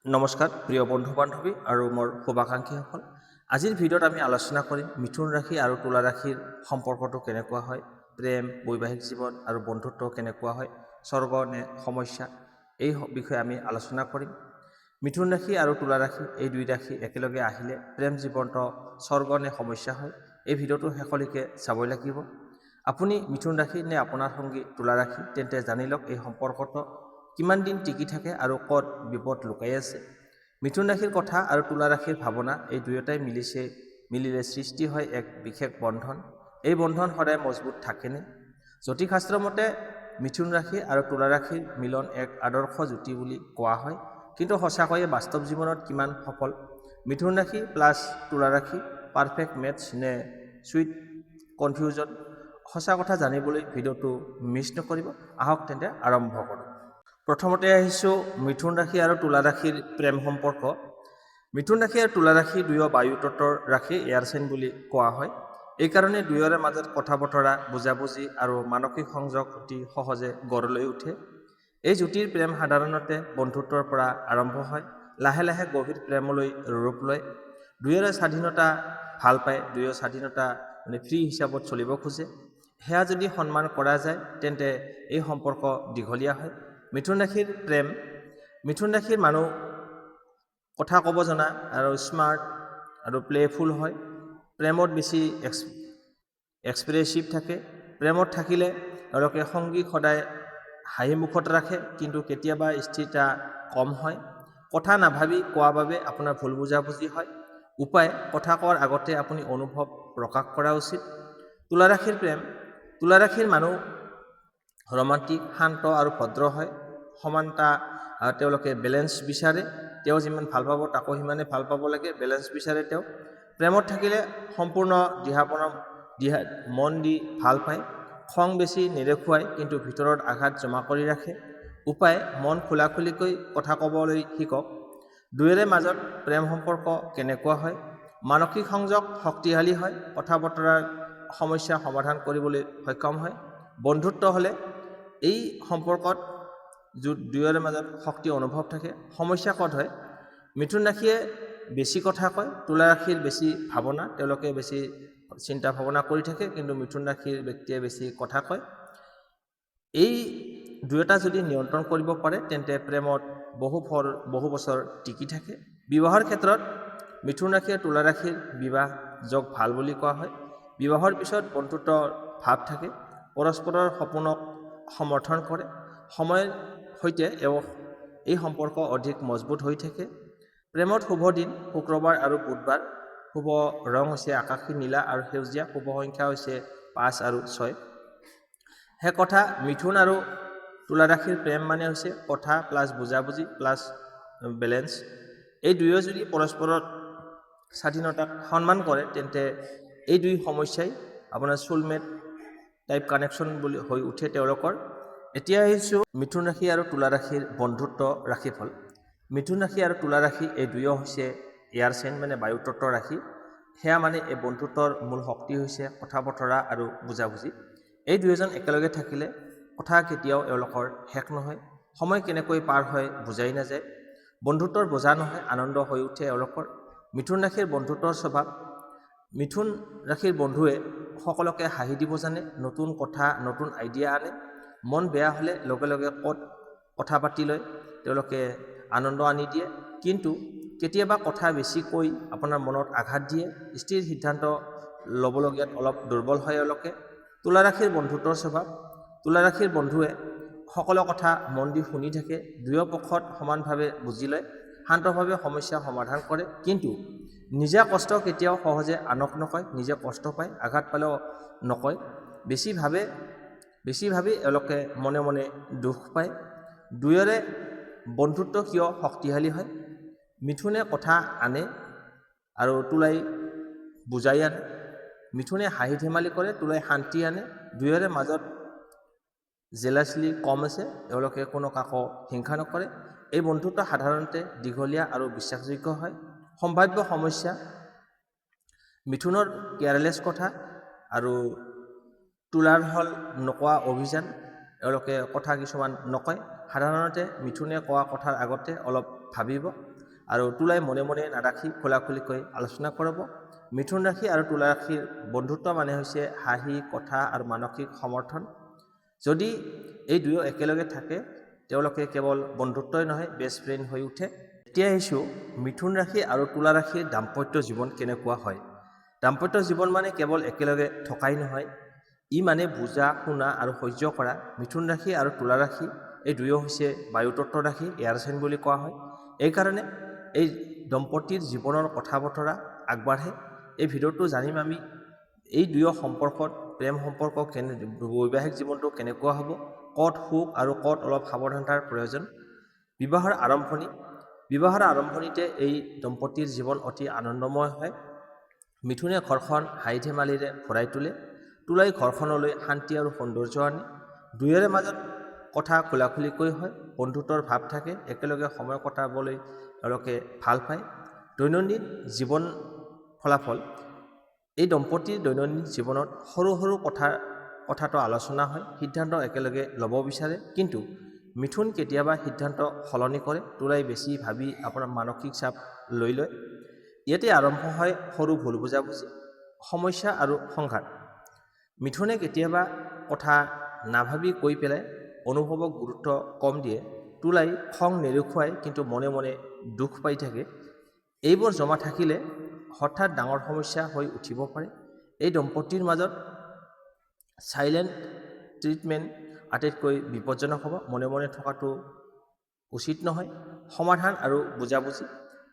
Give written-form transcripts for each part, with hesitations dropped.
নমস্কাৰ প্ৰিয় বন্ধু বান্ধৱী আৰু মোৰ শুভাকাংক্ষীসকল। আজিৰ ভিডিঅ'ত আমি আলোচনা কৰিম মিথুন ৰাশি আৰু তুলা ৰাশিৰ সম্পৰ্কটো কেনেকুৱা হয়, প্ৰেম, বৈবাহিক জীৱন আৰু বন্ধুত্ব কেনেকুৱা হয়, স্বৰ্গ নে সমস্যা, এই বিষয়ে আমি আলোচনা কৰিম। মিথুন ৰাশি আৰু তুলা ৰাশি এই দুই ৰাশি একেলগে আহিলে প্ৰেম জীৱনটো স্বৰ্গ নে সমস্যা হয়, এই ভিডিঅ'টো শেষলৈকে চাবই লাগিব। আপুনি মিথুন ৰাশি নে আপোনাৰ সংগী তুলা ৰাশি, তেন্তে জানি লওক এই সম্পৰ্কটো কিমান দিন টিকি থাকে আৰু ক'ত বিপদ লুকাই আছে। মিথুন ৰাশিৰ কথা আৰু তুলা ৰাশিৰ ভাৱনা এই দুয়োটাই মিলিলে সৃষ্টি হয় এক বিশেষ বন্ধন। এই বন্ধন সদায় মজবুত থাকেনে? জ্যোতিষশাস্ত্ৰ মতে মিথুন ৰাশি আৰু তুলা ৰাশিৰ মিলন এক আদৰ্শ যুতি বুলি কোৱা হয়, কিন্তু সঁচাকৈয়ে বাস্তৱ জীৱনত কিমান সফল? মিথুন ৰাশি প্লাছ তুলা ৰাশি পাৰফেক্ট মেটচ নে চুইট কনফিউজন? সঁচা কথা জানিবলৈ ভিডিঅ'টো মিছ নকৰিব। আহক তেন্তে আৰম্ভ কৰোঁ। প্ৰথমতে আহিছোঁ মিথুন ৰাশি আৰু তুলা ৰাশিৰ প্ৰেম সম্পৰ্ক। মিথুন ৰাশি আৰু তুলা ৰাশি দুয়ো বায়ু তত্ত্বৰ ৰাশি, এয়াৰ চাইন বুলি কোৱা হয়। এইকাৰণে দুয়োৰে মাজত কথা বতৰা, বুজাবুজি আৰু মানসিক সংযোগ অতি সহজে গঢ় লৈ উঠে। এই জুটিৰ প্ৰেম সাধাৰণতে বন্ধুত্বৰ পৰা আৰম্ভ হয়, লাহে লাহে গভীৰ প্ৰেমলৈ ৰূপ লয়। দুয়োৰে স্বাধীনতা ভাল পায়, দুয়ো স্বাধীনতা ফ্ৰী হিচাপত চলিব খোজে। সেয়া যদি সন্মান কৰা যায় তেন্তে এই সম্পৰ্ক দীঘলীয়া হয়। মিথুন ৰাশিৰ প্ৰেম, মিথুন ৰাশিৰ মানুহ কথা ক'ব জনা আৰু স্মাৰ্ট আৰু প্লেফুল হয়। প্ৰেমত বেছি এক্সপ্ৰেছিভ থাকে। প্ৰেমত থাকিলে তেওঁলোকে সংগীক সদায় হাঁহি মুখত ৰাখে, কিন্তু কেতিয়াবা স্থিৰতা কম হয়। কথা নাভাবি কোৱা বাবে আপোনাৰ ভুল বুজাবুজি হয়। উপায়, কথা কোৱাৰ আগতে আপুনি অনুভৱ প্ৰকাশ কৰা উচিত। তুলা ৰাশিৰ প্ৰেম, তুলা ৰাশিৰ মানুহ ৰোমান্টিক, শান্ত আৰু ভদ্ৰ হয়। সমানতা তেওঁলোকে বেলেঞ্চ বিচাৰে। তেওঁ যিমান ভাল পাব তাকো সিমানে ভাল পাব লাগে, বেলেঞ্চ বিচাৰে তেওঁ। প্ৰেমত থাকিলে সম্পূৰ্ণ মন দি ভাল পায়। খং বেছি নেদেখুৱায়, কিন্তু ভিতৰত আঘাত জমা কৰি ৰাখে। উপায়, মন খোলাখুলিকৈ কথা ক'বলৈ শিকক। দুয়োৰে মাজত প্ৰেম সম্পৰ্ক কেনেকুৱা হয়? মানসিক সংযোগ শক্তিশালী হয়, কথা বতৰাৰ সমস্যা সমাধান কৰিবলৈ সক্ষম হয়। বন্ধুত্ব হ'লে এই সম্পৰ্কত দুয়োৰে মাজত শক্তি অনুভৱ থাকে। সমস্যা ক'ত হয়? মিথুন ৰাশিয়ে বেছি কথা কয়, তুলা ৰাশিৰ বেছি ভাৱনা, তেওঁলোকে বেছি চিন্তা ভাৱনা কৰি থাকে, কিন্তু মিথুন ৰাশিৰ ব্যক্তিয়ে বেছি কথা কয়। এই দুয়োটা যদি নিয়ন্ত্ৰণ কৰিব পাৰে তেন্তে প্ৰেমত বহু বছৰ টিকি থাকে। বিবাহৰ ক্ষেত্ৰত মিথুন ৰাশি আৰু তুলা ৰাশিৰ বিবাহ যোগ ভাল বুলি কোৱা হয়। বিবাহৰ পিছত বন্ধুত্বৰ ভাৱ থাকে, পৰস্পৰৰ সপোনক সমৰ্থন কৰে। সময়ৰ সৈতে এই সম্পৰ্ক অধিক মজবুত হৈ থাকে। প্ৰেমত শুভ দিন শুক্ৰবাৰ আৰু বুধবাৰ। শুভ ৰং হৈছে আকাশী নীলা আৰু সেউজীয়া। শুভ সংখ্যা হৈছে 5 আৰু 6। সেই কথা, মিথুন আৰু তুলা ৰাশিৰ প্ৰেম মানে হৈছে কথা প্লাছ বুজাবুজি প্লাছ বেলেঞ্চ। এই দুয়ো যদি পৰস্পৰৰ স্বাধীনতাক সন্মান কৰে তেন্তে এই দুই সমস্যাই আপোনাৰ সোলমেট টাইপ কানেকশ্যন বুলি হৈ উঠে তেওঁলোকৰ। এতিয়া আহিছোঁ মিথুন ৰাশি আৰু তুলা ৰাশিৰ বন্ধুত্ব ৰাশিফল। মিথুন ৰাশি আৰু তুলা ৰাশি এই দুয়ো হৈছে এয়াৰ চাইন, মানে বায়ু তত্ত্বৰ ৰাশি। সেয়া মানে এই বন্ধুত্বৰ মূল শক্তি হৈছে কথা বতৰা আৰু বুজাবুজি। এই দুয়োজন একেলগে থাকিলে কথা কেতিয়াও এওঁলোকৰ শেষ নহয়। সময় কেনেকৈ পাৰ হয় বুজাই নাযায়। বন্ধুত্বৰ বোজা নহয়, আনন্দ হৈ উঠে এওঁলোকৰ। মিথুন ৰাশিৰ বন্ধুত্বৰ স্বভাৱ, মিথুন ৰাশিৰ বন্ধুৱে সকলোকে হাঁহি দিব জানে, নতুন কথা নতুন আইডিয়া আনে। মন বেয়া হ'লে লগে লগে কথা পাতি লৈ তেওঁলোকে আনন্দ আনি দিয়ে, কিন্তু কেতিয়াবা কথা বেছি কৈ আপোনাৰ মনত আঘাত দিয়ে। স্থিৰ সিদ্ধান্ত ল'বলগীয়াত অলপ দুৰ্বল হয় এওঁলোকে। তুলা ৰাশিৰ বন্ধুত্বৰ স্বভাৱ, তুলা ৰাশিৰ বন্ধুৱে সকলো কথা মন দি শুনি থাকে, দুয়ো পক্ষত সমানভাৱে বুজি লয়, শান্তভাৱে সমস্যা সমাধান কৰে, কিন্তু নিজে কষ্ট কেতিয়াও সহজে আনক নকয়। নিজে কষ্ট পায়, আঘাত পালেও নকয়। বেছি ভাবি এওঁলোকে মনে মনে দুখ পায়। দুয়োৰে বন্ধুত্ব কিয় শক্তিশালী হয়? মিথুনে কথা আনে আৰু তুলাই বুজাই আনে। মিথুনে হাঁহি ধেমালি কৰে, তুলাই শান্তি আনে। দুয়োৰে মাজত জেলাছলি কম আছে, এওঁলোকে কোনো কাকো হিংসা নকৰে। এই বন্ধুত্ব সাধাৰণতে দীঘলীয়া আৰু বিশ্বাসযোগ্য হয়। সম্ভাৱ্য সমস্যা, মিথুনৰ কেয়াৰলেছ কথা আৰু তুলাৰ হ'ল নকোৱা অভিযান। এওঁলোকে কথা কিছুমান নকয়। সাধাৰণতে মিথুনে কোৱা কথাৰ আগতে অলপ ভাবিব আৰু তুলাই মনে মনে নাৰাখি খোলাখুলিকৈ আলোচনা কৰিব। মিথুন ৰাশি আৰু তুলা ৰাশিৰ বন্ধুত্ব মানে হৈছে হাঁহি, কথা আৰু মানসিক সমৰ্থন। যদি এই দুয়ো একেলগে থাকে তেওঁলোকে কেৱল বন্ধুত্বই নহয় বেষ্ট ফ্ৰেণ্ড হৈ উঠে। এতিয়া আহিছোঁ মিথুন ৰাশি আৰু তুলা ৰাশিৰ দাম্পত্য জীৱন কেনেকুৱা হয়। দাম্পত্য জীৱন মানে কেৱল একেলগে থকাই নহয়, ই মানে বুজা, শুনা আৰু সহ্য কৰা। মিথুন ৰাশি আৰু তুলা ৰাশি এই দুয়ো হৈছে বায়ুতত্ত্ব ৰাশি, এয়াৰ চাইন বুলি কোৱা হয়। এইকাৰণে এই দম্পতীৰ জীৱনৰ কথা বতৰা আগবাঢ়ে। এই ভিডিঅ'টো জানিম আমি এই দুয়ো সম্পৰ্কত প্ৰেম সম্পৰ্ক বৈবাহিক জীৱনটো কেনেকুৱা হ'ব, ক'ত সুখ আৰু ক'ত অলপ সাৱধানতাৰ প্ৰয়োজন। বিবাহৰ আৰম্ভণিতে এই দম্পতীৰ জীৱন অতি আনন্দময় হয়। মিথুনে ঘৰখন হাঁহি ধেমালিৰে ভৰাই তোলে, তুলাই ঘৰখনলৈ শান্তি আৰু সৌন্দৰ্য আনে। দুয়োৰে মাজত কথা খোলাখুলিকৈ হয়, বন্ধুত্বৰ ভাৱ থাকে, একেলগে সময় কটাবলৈ তেওঁলোকে ভাল পায়। দৈনন্দিন জীৱন ফলাফল এই দম্পতীৰ দৈনন্দিন জীৱনত সৰু সৰু কথাটো আলোচনা হয়, সিদ্ধান্ত একেলগে ল'ব বিচাৰে। কিন্তু মিথুন কেতিয়াবা সিদ্ধান্ত সলনি কৰে, তুলাই বেছি ভাবি আপোনাৰ মানসিক চাপ লৈ লয়। ইয়াতে আৰম্ভ হয় সৰু ভুল বুজাবুজি, সমস্যা আৰু সংঘাত। মিথুনে কেতিয়াবা কথা নাভাবি কৈ পেলাই অনুভৱক গুৰুত্ব কম দিয়ে। তুলাই খং নেদেখুৱাই কিন্তু মনে মনে দুখ পাই থাকে। এইবোৰ জমা থাকিলে হঠাৎ ডাঙৰ সমস্যা হৈ উঠিব পাৰে। এই দম্পতীৰ মাজত চাইলেণ্ট ট্ৰিটমেণ্ট আটাইতকৈ বিপদজনক হ'ব। মনে মনে থকাটো উচিত নহয়। সমাধান আৰু বুজাবুজি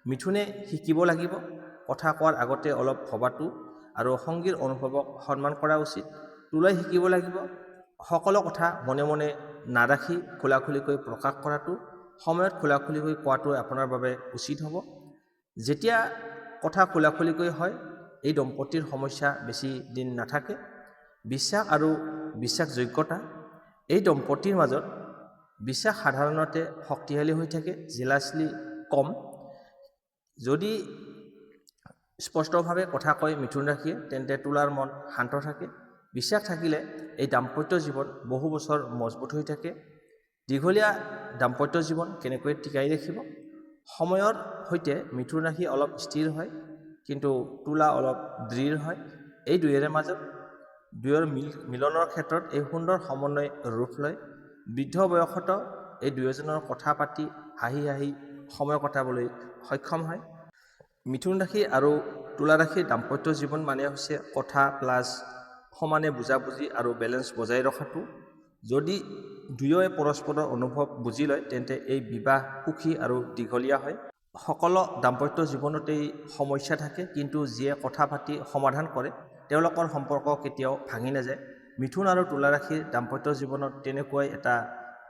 মিথুনে শিকিব লাগিব কথা কোৱাৰ আগতে অলপ ভবাটো আৰু সংগীৰ অনুভৱক সন্মান কৰা উচিত। তুলাই শিকিব লাগিব সকলো কথা মনে মনে নাৰাখি খোলাখুলিকৈ প্ৰকাশ কৰাটো, সময়ত খোলাখুলিকৈ কোৱাটো আপোনাৰ বাবে উচিত হ'ব। যেতিয়া কথা খোলাখুলিকৈ হয় এই দম্পতীৰ সমস্যা বেছি দিন নাথাকে। বিশ্বাস আৰু বিশ্বাসযোগ্যতা এই দম্পতীৰ মাজত বিশ্বাস সাধাৰণতে শক্তিশালী হৈ থাকে, জেলাছলি কম। যদি স্পষ্টভাৱে কথা কয় মিথুন ৰাশিয়ে তেন্তে তুলাৰ মন শান্ত থাকে। বিশ্বাস থাকিলে এই দাম্পত্য জীৱন বহু বছৰ মজবুত হৈ থাকে। দীঘলীয়া দাম্পত্য জীৱন কেনেকৈ টিকাই ৰাখিব। সময়ৰ সৈতে মিথুন ৰাশি অলপ স্থিৰ হয় কিন্তু তুলা অলপ দৃঢ় হয়। এই দুয়োৰ মিলনৰ ক্ষেত্ৰত এই সুন্দৰ সমন্বয় ৰূপ লয়। বৃদ্ধ বয়সত এই দুয়োজনৰ কথা পাতি হাঁহি হাঁহি সময় কটাবলৈ সক্ষম হয়। মিথুন ৰাশি আৰু তুলা ৰাশিৰ দাম্পত্য জীৱন মানে হৈছে কথা প্লাছ সমানে বুজাবুজি আৰু বেলেঞ্চ বজাই ৰখাটো। যদি দুয়োৱে পৰস্পৰৰ অনুভৱ বুজি লয় তেন্তে এই বিবাহ সুখী আৰু দীঘলীয়া হয়। সকলো দাম্পত্য জীৱনতেই সমস্যা থাকে, কিন্তু যিয়ে কথা পাতি সমাধান কৰে তেওঁলোকৰ সম্পৰ্ক কেতিয়াও ভাঙি নাযায়। মিথুন আৰু তুলা ৰাশিৰ দাম্পত্য জীৱনত তেনেকুৱাই এটা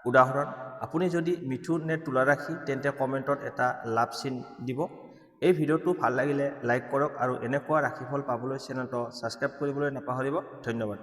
উদাহৰণ। আপুনি যদি মিথুন নে তুলা ৰাশি তেন্তে কমেণ্টত এটা লাভ চিন দিব। এই ভিডিঅ'টো ভাল লাগিলে লাইক কৰক আৰু এনেকুৱা ৰাশিফল পাবলৈ চেনেলটো ছাবস্ক্ৰাইব কৰিবলৈ নাপাহৰিব। ধন্যবাদ।